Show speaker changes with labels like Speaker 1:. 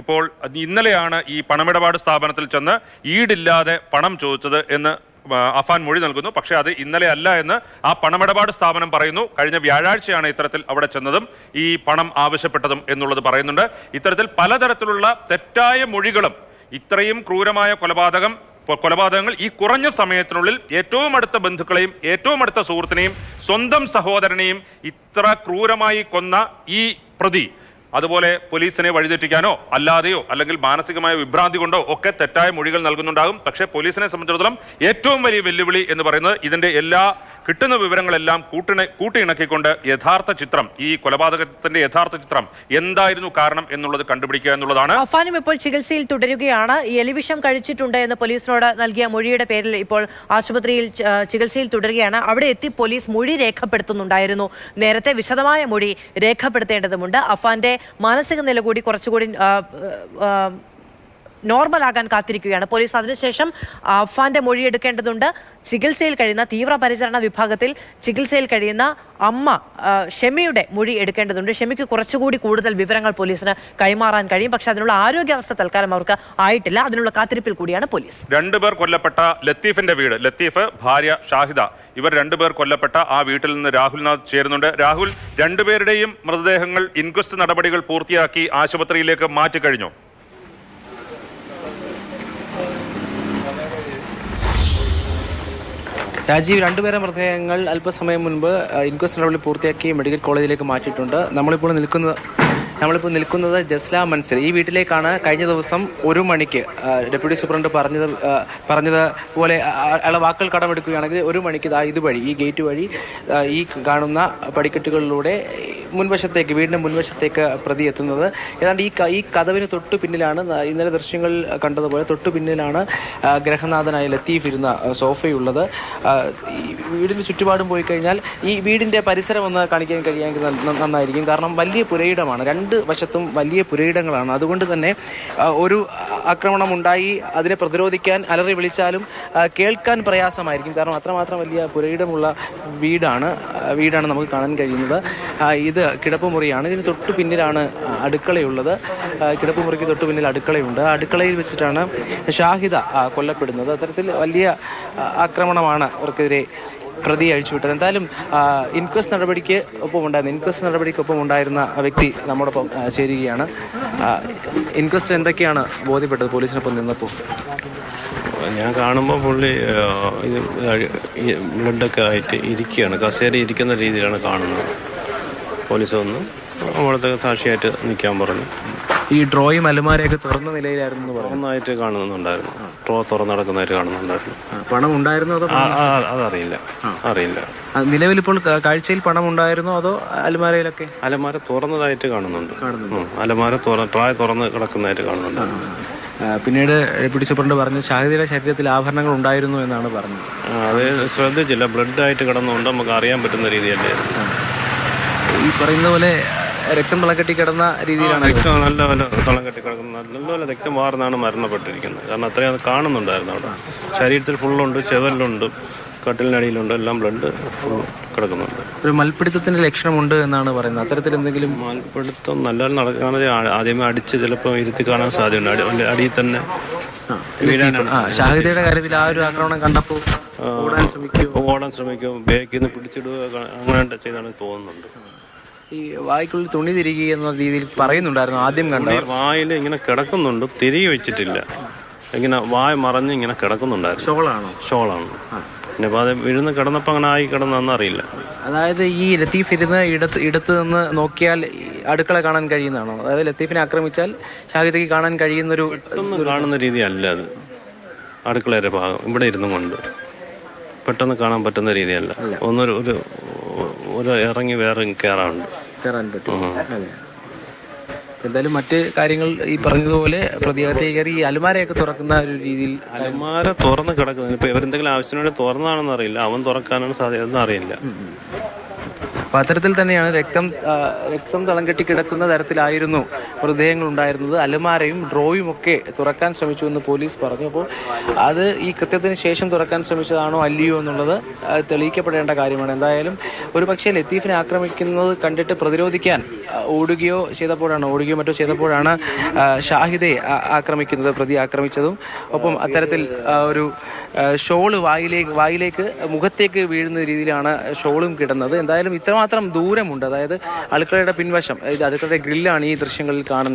Speaker 1: ഇപ്പോൾ ഇന്നലെയാണ് ഈ പണമിടപാട് സ്ഥാപനത്തിൽ ചെന്ന് ഈടില്ലാതെ പണം ചോദിച്ചത് എന്ന് അഫാൻ മൊഴി നൽകുന്നു. പക്ഷേ അത് ഇന്നലെ അല്ല എന്ന് ആ പണമിടപാട് സ്ഥാപനം പറയുന്നു. കഴിഞ്ഞ വ്യാഴാഴ്ചയാണ് ഇത്തരത്തിൽ അവിടെ ചെന്നതും ഈ പണം ആവശ്യപ്പെട്ടതും എന്നുള്ളത് പറയുന്നുണ്ട്. ഇത്തരത്തിൽ പലതരത്തിലുള്ള തെറ്റായ മൊഴികളും ഇത്രയും ക്രൂരമായ കൊലപാതകങ്ങൾ ഈ കുറഞ്ഞ സമയത്തിനുള്ളിൽ ഏറ്റവും അടുത്ത ബന്ധുക്കളെയും ഏറ്റവും അടുത്ത സുഹൃത്തിനെയും സ്വന്തം സഹോദരനെയും ഇത്ര ക്രൂരമായി കൊന്ന ഈ പ്രതി അതുപോലെ പോലീസിനെ വഴിതെറ്റിക്കാനോ അല്ലാതെയോ അല്ലെങ്കിൽ മാനസികമായ വിഭ്രാന്തി കൊണ്ടോ ഒക്കെ തെറ്റായ മൊഴികൾ നൽകുന്നുണ്ടാകും. പക്ഷേ പോലീസിനെ സംബന്ധിച്ചിടത്തോളം ഏറ്റവും വലിയ വെല്ലുവിളി എന്ന് പറയുന്നത് ഇതിന്റെ എല്ലാ കിട്ടുന്ന വിവരങ്ങളെല്ലാം കൂട്ടിയിണക്കിക്കൊണ്ട് യഥാർത്ഥ ചിത്രം, ഈ കൊലപാതകത്തിന്റെ യഥാർത്ഥ ചിത്രം എന്തായിരുന്നു കാരണം എന്നുള്ളത് കണ്ടുപിടിക്കുക എന്നുള്ളതാണ്.
Speaker 2: അഫാനും ഇപ്പോൾ ചികിത്സയിൽ തുടരുകയാണ്. ഈ എലിവിഷം കഴിച്ചിട്ടുണ്ട് എന്ന് പോലീസിനോട് നൽകിയ മൊഴിയുടെ പേരിൽ ഇപ്പോൾ ആശുപത്രിയിൽ ചികിത്സയിൽ തുടരുകയാണ്. അവിടെ എത്തി പോലീസ് മൊഴി രേഖപ്പെടുത്തുന്നുണ്ടായിരുന്നു. നേരത്തെ വിശദമായ മൊഴി രേഖപ്പെടുത്തേണ്ടതുണ്ട്. അഫാന്റെ മാനസിക നില കൂടി കുറച്ചുകൂടി നോർമൽ ആകാൻ കാത്തിരിക്കുകയാണ് പോലീസ്. അതിനുശേഷം അഫാന്റെ മൊഴി എടുക്കേണ്ടതുണ്ട്. ചികിത്സയിൽ കഴിയുന്ന തീവ്രപരിചരണ വിഭാഗത്തിൽ ചികിത്സയിൽ കഴിയുന്ന അമ്മ ഷെമിയുടെ മൊഴി എടുക്കേണ്ടതുണ്ട്. ഷെമിക്ക് കുറച്ചുകൂടി കൂടുതൽ വിവരങ്ങൾ പോലീസിന് കൈമാറാൻ കഴിയും. പക്ഷെ അതിനുള്ള ആരോഗ്യാവസ്ഥ തൽക്കാലം അവർക്ക് ആയിട്ടില്ല. അതിനുള്ള കാത്തിരിപ്പിൽ കൂടിയാണ് പോലീസ്.
Speaker 1: രണ്ടുപേർ കൊല്ലപ്പെട്ട ലത്തീഫിന്റെ വീട്, ലത്തീഫ് ഭാര്യ ഷാഹിദ, ഇവർ രണ്ടുപേർ കൊല്ലപ്പെട്ട ആ വീട്ടിൽ നിന്ന് രാഹുൽനാഥ് ചേരുന്നുണ്ട്. രാഹുൽ, രണ്ടുപേരുടെയും മൃതദേഹങ്ങൾ ഇൻക്വസ്റ്റ് നടപടികൾ പൂർത്തിയാക്കി ആശുപത്രിയിലേക്ക് മാറ്റിക്കഴിഞ്ഞു.
Speaker 3: രാജീവ്, രണ്ടുപേരെ മൃതദേഹങ്ങൾ അല്പസമയം മുൻപ് ഇൻക്വസ്റ്റ് നടപടി പൂർത്തിയാക്കി മെഡിക്കൽ കോളേജിലേക്ക് മാറ്റിയിട്ടുണ്ട്. നമ്മളിപ്പോൾ നിൽക്കുന്നത് ജസ്ല മൻസിൽ ഈ വീട്ടിലേക്കാണ്. കഴിഞ്ഞ ദിവസം 1 മണിക്ക് ഡെപ്യൂട്ടി സൂപ്രണ്ട് പറഞ്ഞതുപോലെ അയാളെ വാക്കുകൾ കടമെടുക്കുകയാണെങ്കിൽ 1 മണിക്ക് ഇതുവഴി ഈ ഗേറ്റ് വഴി ഈ കാണുന്ന പടിക്കെട്ടുകളിലൂടെ വീടിൻ്റെ മുൻവശത്തേക്ക് പ്രതി എത്തുന്നത്. ഏതാണ്ട് ഈ കതവിന് തൊട്ടു പിന്നിലാണ്, ഇന്നലെ ദൃശ്യങ്ങൾ കണ്ടതുപോലെ തൊട്ടു പിന്നിലാണ് ഗ്രഹനാഥനായ ലത്തീഫ് ഇരുന്ന സോഫയുള്ളത്. വീടിന് ചുറ്റുപാടും പോയി കഴിഞ്ഞാൽ ഈ വീടിൻ്റെ പരിസരം ഒന്ന് കാണിക്കാൻ കഴിയാമെങ്കിൽ നന്നായിരിക്കും. കാരണം വലിയ പുരയിടമാണ്, 2 വശത്തും വലിയ പുരയിടങ്ങളാണ്. അതുകൊണ്ട് തന്നെ ഒരു ആക്രമണം ഉണ്ടായി അതിനെ പ്രതിരോധിക്കാൻ അലറി വിളിച്ചാലും കേൾക്കാൻ പ്രയാസമായിരിക്കും. കാരണം അത്രമാത്രം വലിയ പുരയിടമുള്ള വീടാണ് നമുക്ക് കാണാൻ കഴിയുന്നത്. ഇത് കിടപ്പുമുറിയാണ്. ഇതിന് തൊട്ടു പിന്നിലാണ് അടുക്കളയുള്ളത്. കിടപ്പുമുറിക്ക് തൊട്ടു പിന്നിൽ അടുക്കളയുണ്ട്. അടുക്കളയിൽ വെച്ചിട്ടാണ് ഷാഹിദ കൊല്ലപ്പെടുന്നത്. അത്തരത്തിൽ വലിയ ആക്രമണമാണ് അവർക്കെതിരെ പ്രതി അഴിച്ചുവിട്ടത്. എന്തായാലും ഇൻക്വസ്റ്റ് നടപടിക്കൊപ്പം ഉണ്ടായിരുന്ന വ്യക്തി നമ്മോടൊപ്പം ചേരുകയാണ്. ഇൻക്വസ്റ്റ് എന്തൊക്കെയാണ് ബോധ്യപ്പെട്ടത് പോലീസിനൊപ്പം നിന്നപ്പോൾ?
Speaker 4: ഞാൻ കാണുമ്പോൾ പുള്ളി ബ്ലഡൊക്കെ ആയിട്ട് ഇരിക്കുകയാണ്, കസേര ഇരിക്കുന്ന രീതിയിലാണ് കാണുന്നത്. പോലീസ് വന്ന് അവിടുത്തെ സാക്ഷിയായിട്ട് നിൽക്കാൻ പറഞ്ഞു.
Speaker 3: ഈ ഡ്രോയും അലമാരയൊക്കെ തുറന്ന നിലയിലായിരുന്നു
Speaker 4: തുറന്നായിട്ട് കാണുന്നുണ്ടായിരുന്നു. ഡ്രോ തുറന്ന് നടക്കുന്നതായിട്ട് കാണുന്നുണ്ടായിരുന്നു.
Speaker 3: പണം ഉണ്ടായിരുന്നോ അതോ?
Speaker 4: അറിയില്ല.
Speaker 3: നിലവിലിപ്പോൾ കാഴ്ചയിൽ പണം ഉണ്ടായിരുന്നോ അതോ അലമാരയിലൊക്കെ?
Speaker 4: അലമാര തുറന്നതായിട്ട് കാണുന്നുണ്ട്. അലമാര തുറന്ന് കിടക്കുന്നതായിട്ട് കാണുന്നുണ്ട്.
Speaker 3: പിന്നീട് ഡെപ്യൂട്ടി സൂപ്രണ്ട് പറഞ്ഞ് ഷാഹിദയുടെ ശരീരത്തിൽ ആഭരണങ്ങൾ ഉണ്ടായിരുന്നു എന്നാണ് പറഞ്ഞത്.
Speaker 4: അത് ശ്രദ്ധിച്ചില്ല. ബ്ലഡായിട്ട് കിടന്നുകൊണ്ട് നമുക്ക് അറിയാൻ പറ്റുന്ന രീതിയല്ലേ.
Speaker 3: ഈ പറയുന്ന പോലെ രക്തം തിളക്കെട്ടി കിടന്ന രീതിയിലാണ്.
Speaker 4: രക്തം നല്ല തളം കെട്ടി കിടക്കുന്ന നല്ലപോലെ രക്തം വാർന്നാണ് മരണപ്പെട്ടിരിക്കുന്നത്. കാരണം അത്രയും കാണുന്നുണ്ടായിരുന്നു. അവിടെ ശരീരത്തിൽ ഫുള്ളുണ്ട്, ചെവലിലുണ്ട്, കട്ടിലിനടിയിലുണ്ട്, എല്ലാം ബ്ലഡ് കിടക്കുന്നുണ്ട്.
Speaker 3: ഒരു മൽപ്പിടുത്തത്തിന്റെ ലക്ഷണമുണ്ട് എന്നാണ് പറയുന്നത്. അത്തരത്തിൽ എന്തെങ്കിലും
Speaker 4: മൽപ്പിടുത്തം നല്ല നടക്കുകയാണെങ്കിൽ ആദ്യമേ അടിച്ച് ചിലപ്പോൾ ഇരുത്തി കാണാൻ സാധ്യതയുണ്ട്. അടിയിൽ തന്നെ
Speaker 3: ഷാഹിദയുടെ കാര്യത്തിൽ ആ ഒരു ആക്രമണം കണ്ടപ്പോൾ
Speaker 4: ഓടാൻ ശ്രമിക്കും, ബേക്കിൽ നിന്ന് പിടിച്ചിടുക, അങ്ങനെ ചെയ്താണ് തോന്നുന്നുണ്ട്.
Speaker 3: ഈ വായ്ക്കുള്ളിൽ തുണി തിരികെ എന്ന രീതിയിൽ പറയുന്നുണ്ടായിരുന്നു ആദ്യം കണ്ട.
Speaker 4: വായിൽ ഇങ്ങനെ കിടക്കുന്നുണ്ട്, തിരികെ വെച്ചിട്ടില്ല. ഇങ്ങനെ വായ മറഞ്ഞ് ഇങ്ങനെ കിടക്കുന്നുണ്ടായിരുന്നു. ഷോളാണ്. പിന്നെ അപ്പോൾ അത് വീഴുന്ന കിടന്നപ്പോൾ അങ്ങനെ ആയി കിടന്നതെന്ന് അറിയില്ല.
Speaker 3: അതായത് ഈ ലത്തീഫ് ഇരുന്ന് ഇടത്ത് നിന്ന് നോക്കിയാൽ അടുക്കള കാണാൻ കഴിയുന്നതാണോ? അതായത് ലത്തീഫിനെ ആക്രമിച്ചാൽ ഷാഹിദയ്ക്ക് കാണാൻ കഴിയുന്നൊരു
Speaker 4: കാണുന്ന രീതിയല്ല അത്. അടുക്കളയുടെ ഭാഗം ഇവിടെ ഇരുന്നും കൊണ്ട് പെട്ടെന്ന് കാണാൻ പറ്റുന്ന രീതിയല്ല. ഒരു ഇറങ്ങി വേറെ കയറാൻ പറ്റും.
Speaker 3: എന്തായാലും മറ്റ് കാര്യങ്ങൾ ഈ പറഞ്ഞതുപോലെ പ്രതികരണത്തെ കയറി ഈ അലമാരയൊക്കെ തുറക്കുന്ന ഒരു രീതിയിൽ
Speaker 4: അലമാര തുറന്ന് കിടക്കുന്നത്. ഇപ്പൊ ഇവരെന്തെങ്കിലും ആവശ്യത്തിന് വേണ്ടി തുറന്നാണെന്ന് അറിയില്ല. അവൻ തുറക്കാനാണ് സാധ്യത അറിയില്ല.
Speaker 3: അപ്പോൾ അത്തരത്തിൽ തന്നെയാണ് രക്തം തളം കെട്ടി കിടക്കുന്ന തരത്തിലായിരുന്നു മൃതദേഹങ്ങൾ ഉണ്ടായിരുന്നത്. അലമാരയും ഡ്രോയും ഒക്കെ തുറക്കാൻ ശ്രമിച്ചു എന്ന് പോലീസ് പറഞ്ഞു. അപ്പോൾ അത് ഈ കൃത്യത്തിന് ശേഷം തുറക്കാൻ ശ്രമിച്ചതാണോ അല്ലയോ എന്നുള്ളത് തെളിയിക്കപ്പെടേണ്ട കാര്യമാണ്. എന്തായാലും ഒരു പക്ഷേ ലത്തീഫിനെ ആക്രമിക്കുന്നത് കണ്ടിട്ട് പ്രതിരോധിക്കാൻ ഓടുകയോ മറ്റോ ചെയ്തപ്പോഴാണ് ഷാഹിദയെ പ്രതി ആക്രമിച്ചതും. ഒപ്പം അത്തരത്തിൽ ഒരു ഷോള് വായിലേക്ക് മുഖത്തേക്ക് വീഴുന്ന രീതിയിലാണ് ഷോളും കിടന്നത്. എന്തായാലും ഇത്രമാത്രം ദൂരമുണ്ട്. അതായത് അടുക്കളയുടെ പിൻവശം, അടുക്കളയുടെ ഗ്രില്ലാണ് ഈ ദൃശ്യങ്ങളിൽ കാണുന്നത്.